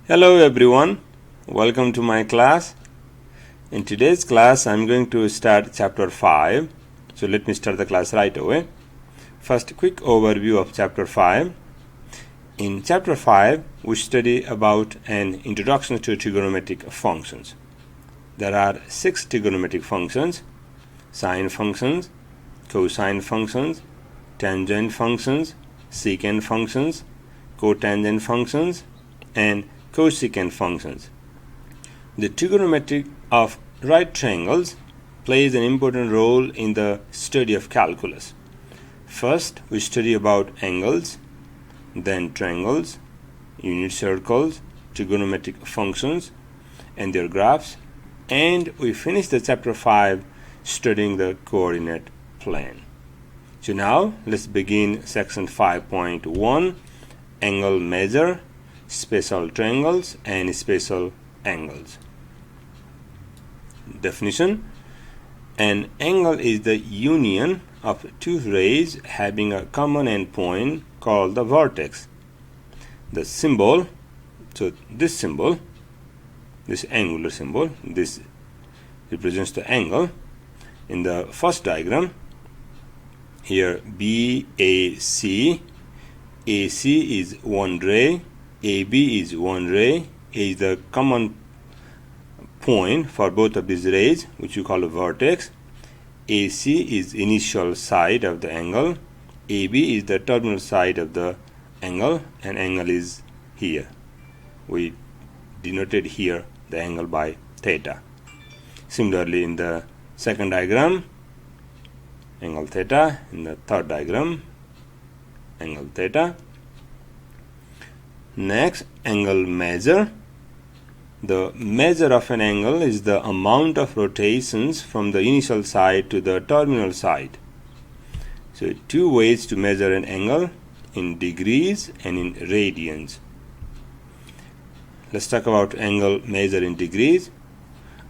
Hello everyone, welcome to my class. In today's class I'm going to start chapter 5. So let me start the class right away. First, quick overview of chapter 5. In chapter 5 we study about an introduction to trigonometric functions. There are 6 trigonometric functions: sine functions, cosine functions, tangent functions, secant functions, cotangent functions, and cosecant functions. The trigonometry of right triangles plays an important role in the study of calculus. First, we study about angles, then triangles, unit circles, trigonometric functions and their graphs, and we finish the chapter 5 studying the coordinate plane. So now let's begin section 5.1, angle measure, special triangles and special angles. Definition: an angle is the union of two rays having a common endpoint called the vertex. The symbol, so this symbol, this angular symbol, this represents the angle. In the first diagram, here BAC, AC is one ray, AB is one ray, A is the common point for both of these rays, which we call a vertex. AC is initial side of the angle, AB is the terminal side of the angle, and angle is here. We denoted here the angle by theta. Similarly, in the second diagram, angle theta. In the third diagram, angle theta. Next, angle measure. The measure of an angle is the amount of rotations from the initial side to the terminal side. So, two ways to measure an angle: in degrees and in radians. Let's talk about angle measure in degrees.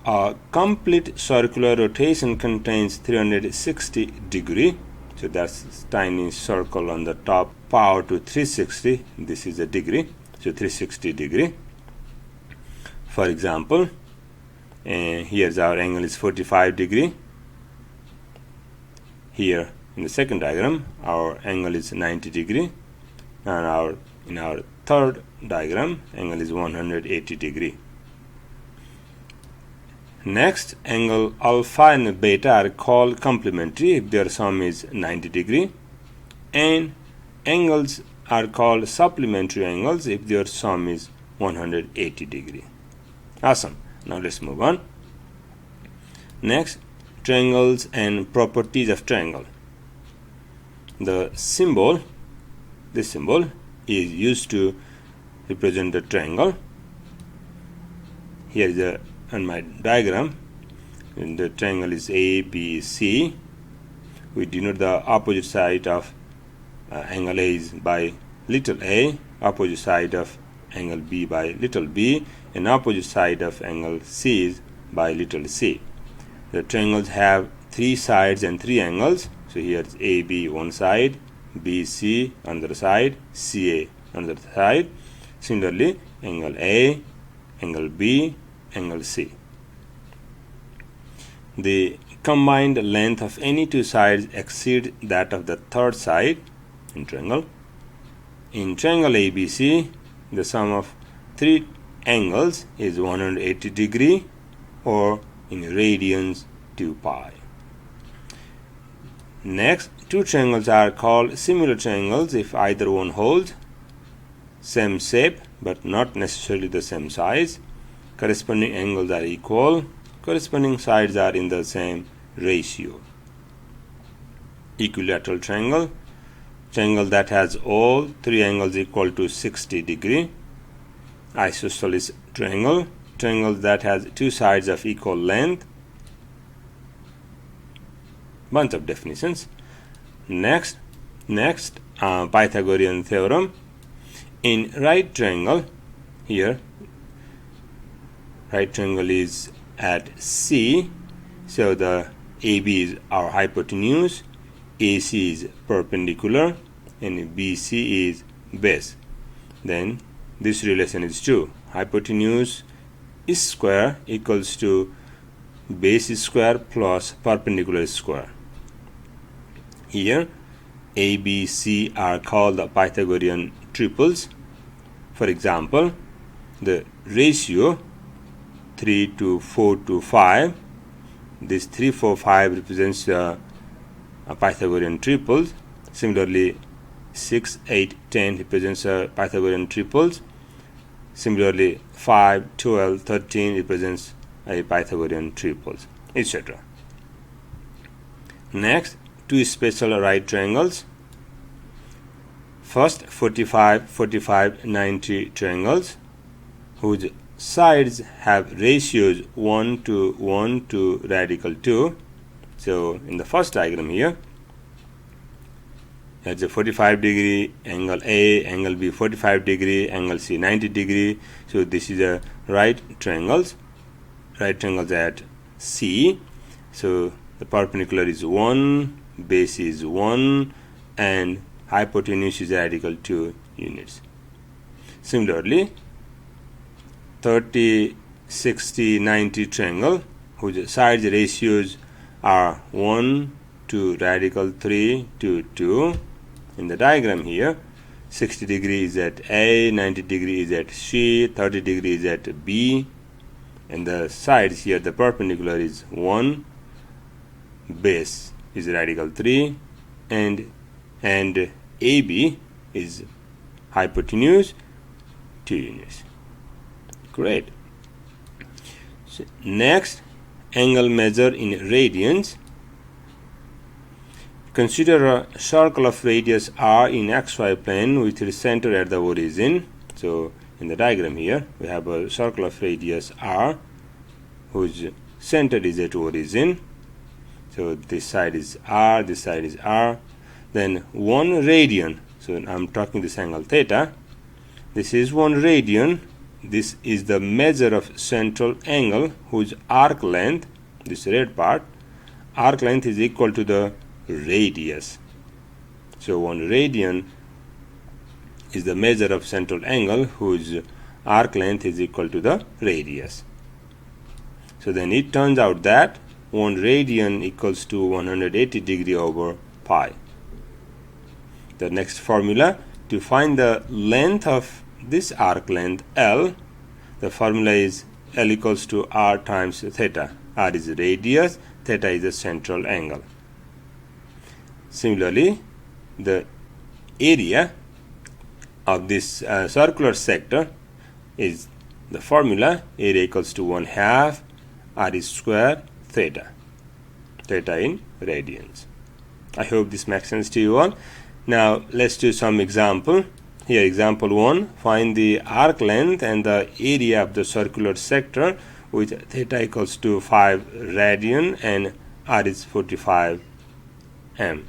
A complete circular rotation contains 360 degrees. So that's tiny circle on the top, power to 360. This is a degree, so 360 degree. For example, here's our angle is 45 degree. Here in the second diagram, our angle is 90 degree, and in our third diagram, angle is 180 degree. Next, angle alpha and beta are called complementary if their sum is 90 degree, and angles are called supplementary angles if their sum is 180 degree. Awesome. Now let's move on. Next, triangles and properties of triangle. The symbol, this symbol, is used to represent the triangle. Here is on my diagram, and the triangle is ABC. We denote the opposite side of angle A is by little a, opposite side of angle B by little b, and opposite side of angle C is by little c. The triangles have 3 sides and 3 angles. So here is AB one side, BC on the other side, CA on the other side. Similarly, angle A, angle B, angle C. The combined length of any two sides exceeds that of the third side in triangle. In triangle ABC, the sum of 3 angles is 180 degree, or in radians 2 pi. Next, two triangles are called similar triangles if either one holds same shape but not necessarily the same size. Corresponding angles are equal. Corresponding sides are in the same ratio. Equilateral triangle, triangle that has all 3 angles equal to 60 degree. Isosceles triangle, triangle that has 2 sides of equal length. Bunch of definitions. Next, Pythagorean theorem. In right triangle, here right triangle is at C, so the AB is our hypotenuse, AC is perpendicular, and BC is base. Then this relation is true. Hypotenuse square equals to base square plus perpendicular square. Here A, B, C are called the Pythagorean triples. For example, the ratio 3 to 4 to 5, this 3, 4, 5 represents a Pythagorean triples. Similarly, 6, 8, 10 represents a Pythagorean triples. Similarly, 5, 12, 13 represents a Pythagorean triples, etc. Next, two special right triangles. First, 45, 45, 90 triangles whose sides have ratios 1 to 1 to radical 2. So, in the first diagram here, that's a 45 degree, angle A, angle B 45 degree, angle C 90 degree. So, this is a right triangles at C. So, the perpendicular is 1, base is 1, and hypotenuse is radical 2 units. Similarly, 30, 60, 90 triangle whose sides ratios are 1 to radical 3 to 2. In the diagram here, 60 degree is at A, 90 degree is at C, 30 degree is at B, and the sides here, the perpendicular is 1, base is radical 3, and AB is hypotenuse 2 units. Great. So next, angle measure in radians. Consider a circle of radius r in xy plane with its center at the origin. So in the diagram here, we have a circle of radius r whose center is at origin. So this side is r, this side is r. Then 1 radian. So I'm talking this angle theta. This is 1 radian. This is the measure of central angle whose arc length, this red part, arc length is equal to the radius. So 1 radian is the measure of central angle whose arc length is equal to the radius. So then it turns out that 1 radian equals to 180 degree over pi. The next formula to find the length of this arc length L, the formula is L equals to r times theta. R is radius, theta is the central angle. Similarly, the area of this circular sector is the formula area equals to 1/2 r square theta. Theta in radians. I hope this makes sense to you all. Now let's do some example. Here example 1, find the arc length and the area of the circular sector with theta equals to 5 radian and r is 45 m.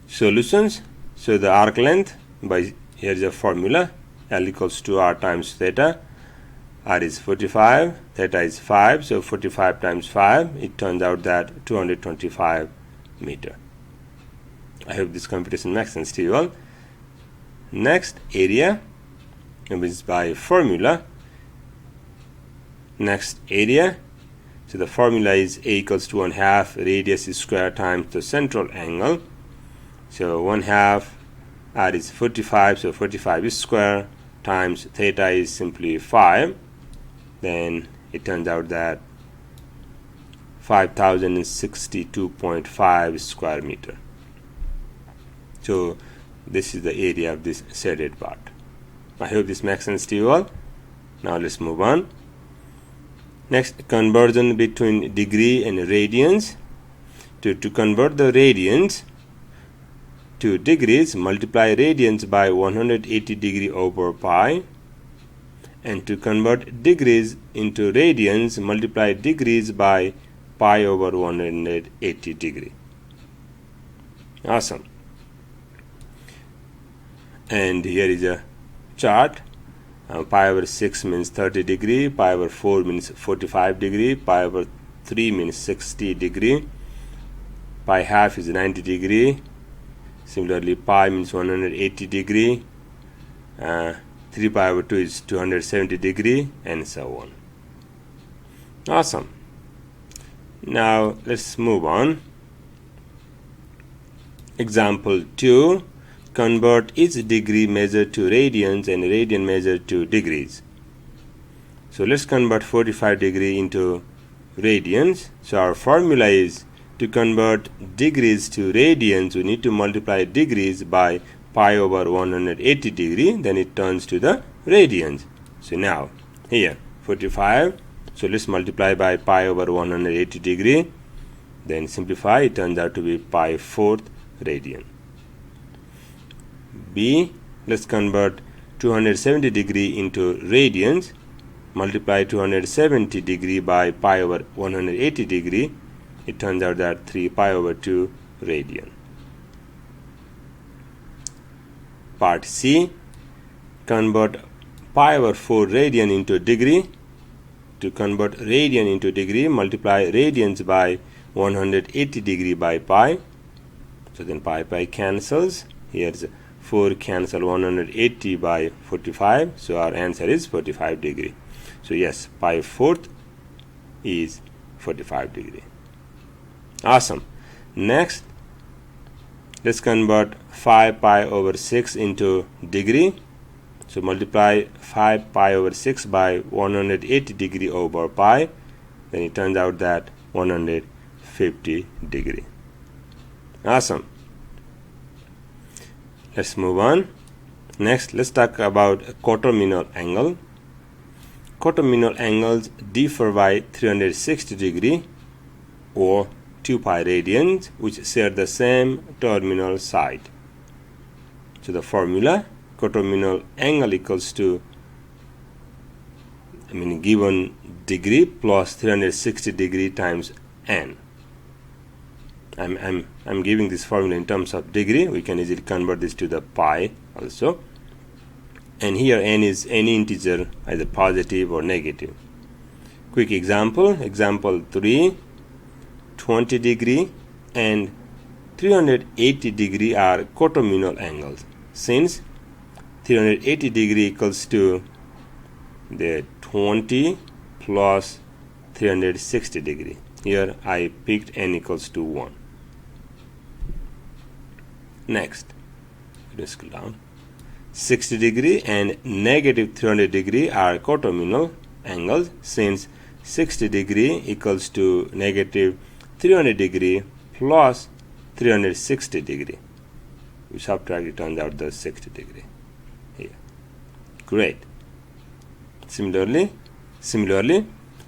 Solutions. So the arc length, by here is a formula, L equals to r times theta. R is 45, theta is 5, so 45 times 5, it turns out that 225 meter. I hope this computation makes sense to you all. Next, area, which is by formula. Next, area. So the formula is A equals to 1/2 radius square times the central angle. So 1/2 r is 45, so 45 is square times theta is simply 5. Then it turns out that 5062.5 square meter. So this is the area of this shaded part. I hope this makes sense to you all. Now let's move on. Next, conversion between degree and radians. To convert the radians to degrees, multiply radians by 180 degree over pi. And to convert degrees into radians, multiply degrees by pi over 180 degree. Awesome. And here is a chart. Pi over 6 means 30 degree, pi over 4 means 45 degree, pi over 3 means 60 degree, pi half is 90 degree. Similarly, pi means 180 degree, 3 pi over 2 is 270 degree, and so on. Awesome. Now let's move on. Example 2. Convert each degree measured to radians and radian measured to degrees. So let's convert 45 degree into radians. So our formula is to convert degrees to radians, we need to multiply degrees by pi over 180 degree, then it turns to the radians. So now here 45, so let's multiply by pi over 180 degree, then simplify, it turns out to be pi 4th radian. B, let's convert 270 degree into radians, multiply 270 degree by pi over 180 degree, it turns out that 3 pi over 2 radian. Part C, convert pi over 4 radian into degree. To convert radian into degree, multiply radians by 180 degree by pi. So then pi cancels. Here's 4 cancel 180 by 45. So our answer is 45 degree. So yes, pi 4th is 45 degree. Awesome. Next, let's convert 5 pi over 6 into degree. So multiply 5 pi over 6 by 180 degree over pi. Then it turns out that 150 degree. Awesome. Let's move on. Next, let's talk about a coterminal angle. Coterminal angles differ by 360 degree or 2 pi radians, which share the same terminal side. So the formula, coterminal angle equals to given degree plus 360 degree times n. I'm giving this formula in terms of degree. We can easily convert this to the pi also. And here n is any integer, either positive or negative. Quick example, example 3, 20 degree and 380 degree are coterminal angles. Since 380 degree equals to the 20 plus 360 degree. Here I picked n equals to 1. Next, let's scroll down. 60 degree and negative 300 degree are coterminal angles, since 60 degree equals to negative 300 degree plus 360 degree. We subtract, it turns out the 60 degree here. Great. Similarly,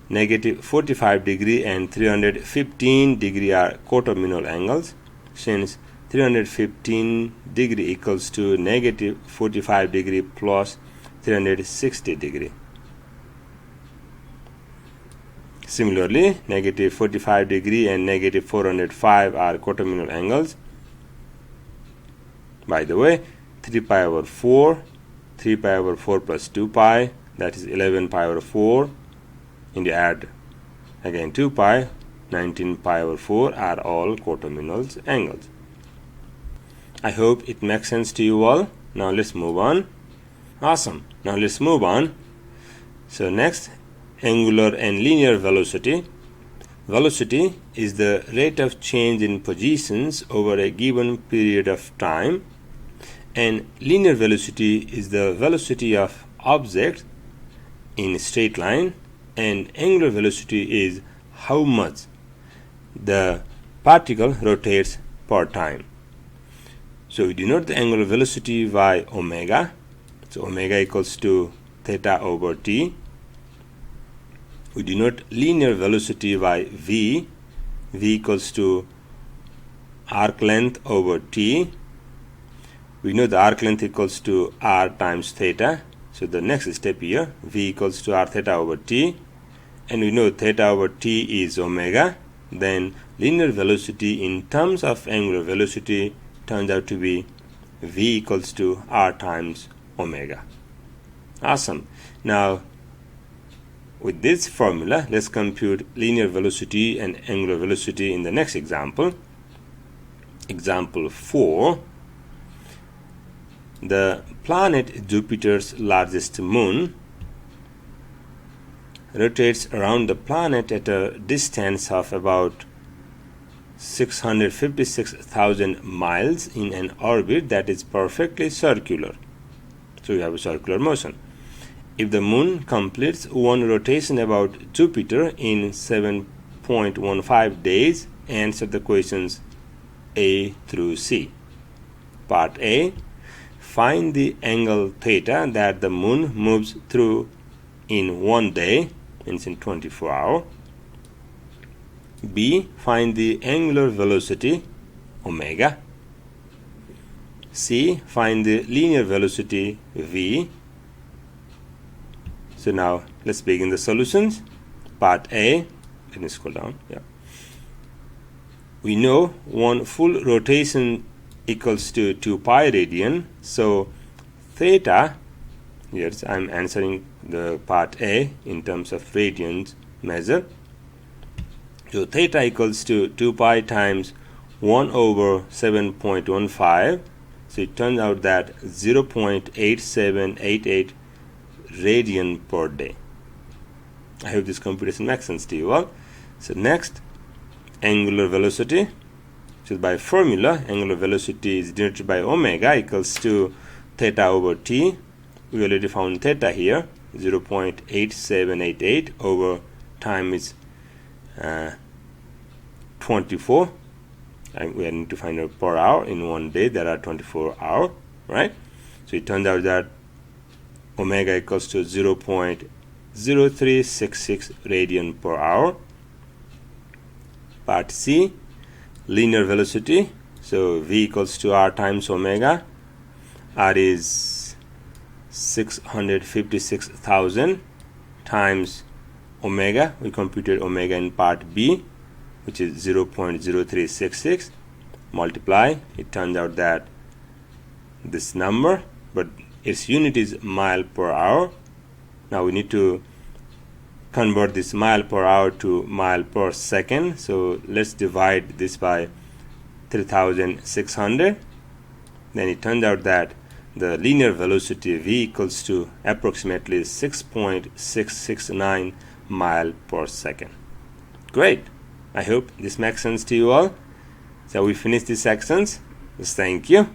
negative 45 degree and 315 degree are coterminal angles, since 315 degree equals to negative 45 degree plus 360 degree. Similarly, negative 45 degree and negative 405 are coterminal angles. By the way, 3 pi over 4, 3 pi over 4 plus 2 pi, that is 11 pi over 4, and you add again 2 pi, 19 pi over 4 are all coterminal angles. I hope it makes sense to you all. Now let's move on. Awesome. Now let's move on. So next, angular and linear velocity. Velocity is the rate of change in positions over a given period of time, and linear velocity is the velocity of objects in a straight line, and angular velocity is how much the particle rotates per time. So we denote the angular velocity by omega. So omega equals to theta over t. We denote linear velocity by v. V equals to arc length over t. We know the arc length equals to r times theta. So the next step here, v equals to r theta over t. And we know theta over t is omega. Then linear velocity in terms of angular velocity turns out to be v equals to r times omega. Awesome. Now with this formula, let's compute linear velocity and angular velocity in the next example. Example 4. the planet Jupiter's largest moon rotates around the planet at a distance of about 656,000 miles in an orbit that is perfectly circular. So you have a circular motion. If the moon completes one rotation about Jupiter in 7.15 days, answer the questions A through C. Part A. Find the angle theta that the moon moves through in 1 day, means in 24 hours. B. Find the angular velocity omega. C. Find the linear velocity v. So now let's begin the solutions. Part A. Let me scroll down. Yeah. We know one full rotation equals to 2 pi radian. So theta, yes, I'm answering the part A in terms of radians measure. So theta equals to 2 pi times 1 over 7.15. So it turns out that 0.8788 radian per day. I hope this computation makes sense to you all. So next, angular velocity. So by formula, angular velocity is denoted by omega equals to theta over t. We already found theta here, 0.8788 over time is 24. And we need to find out per hour. In 1 day there are 24 hours, right? So it turns out that omega equals to 0.0366 radian per hour. Part C, linear velocity. So v equals to r times omega. R is 656,000 times omega. We computed omega in part B, which is 0.0366. Multiply. It turns out that this number, but its unit is mile per hour. Now we need to convert this mile per hour to mile per second. So let's divide this by 3,600. Then it turns out that the linear velocity v equals to approximately 6.669 mile per second. Great. I hope this makes sense to you all. So we finish these sections. Thank you.